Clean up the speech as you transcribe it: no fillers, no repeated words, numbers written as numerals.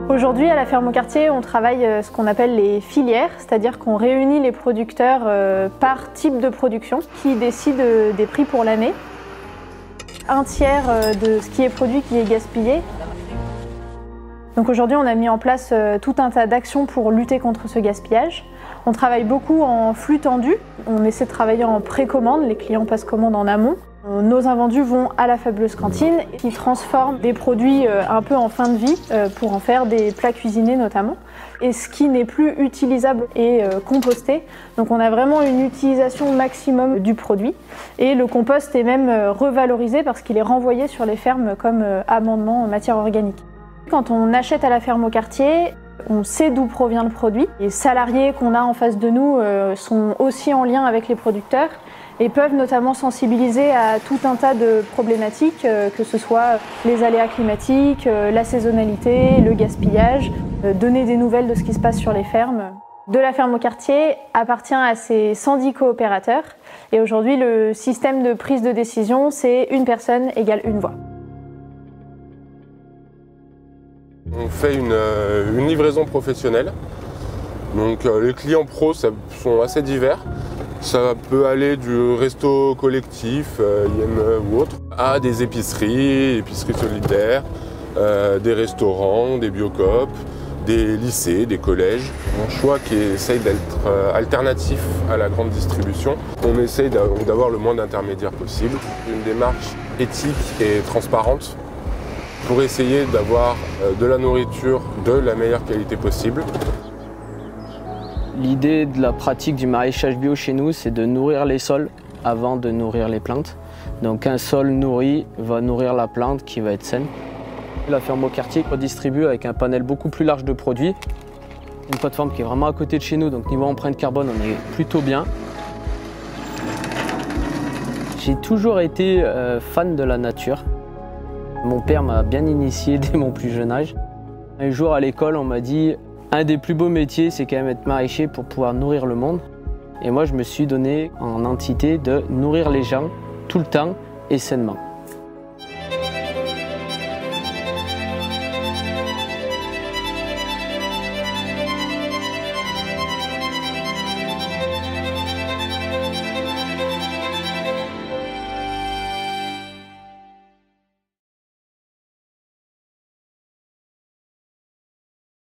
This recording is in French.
Aujourd'hui, à la ferme au quartier, on travaille ce qu'on appelle les filières, c'est-à-dire qu'on réunit les producteurs par type de production qui décident des prix pour l'année. Un tiers de ce qui est produit qui est gaspillé. Donc aujourd'hui, on a mis en place tout un tas d'actions pour lutter contre ce gaspillage. On travaille beaucoup en flux tendu. On essaie de travailler en précommande, les clients passent commande en amont. Nos invendus vont à la fabuleuse cantine qui transforme des produits un peu en fin de vie pour en faire des plats cuisinés notamment. Et ce qui n'est plus utilisable est composté. Donc on a vraiment une utilisation maximum du produit. Et le compost est même revalorisé parce qu'il est renvoyé sur les fermes comme amendement en matière organique. Quand on achète à la ferme au quartier, on sait d'où provient le produit. Les salariés qu'on a en face de nous sont aussi en lien avec les producteurs et peuvent notamment sensibiliser à tout un tas de problématiques, que ce soit les aléas climatiques, la saisonnalité, le gaspillage, donner des nouvelles de ce qui se passe sur les fermes. De la ferme au quartier appartient à ces 110 coopérateurs et aujourd'hui le système de prise de décision c'est une personne égale une voix. On fait une livraison professionnelle, donc les clients pros sont assez divers. Ça peut aller du resto collectif, IME ou autre, à des épiceries solidaires, des restaurants, des biocoop, des lycées, des collèges. Un choix qui essaye d'être alternatif à la grande distribution. On essaye d'avoir le moins d'intermédiaires possible. Une démarche éthique et transparente pour essayer d'avoir de la nourriture de la meilleure qualité possible. L'idée de la pratique du maraîchage bio chez nous, c'est de nourrir les sols avant de nourrir les plantes. Donc un sol nourri va nourrir la plante qui va être saine. La ferme au quartier redistribue avec un panel beaucoup plus large de produits. Une plateforme qui est vraiment à côté de chez nous, donc niveau empreinte carbone, on est plutôt bien. J'ai toujours été fan de la nature. Mon père m'a bien initié dès mon plus jeune âge. Un jour à l'école, on m'a dit « Un des plus beaux métiers, c'est quand même être maraîcher pour pouvoir nourrir le monde ». Et moi, je me suis donné en entité de nourrir les gens tout le temps et sainement.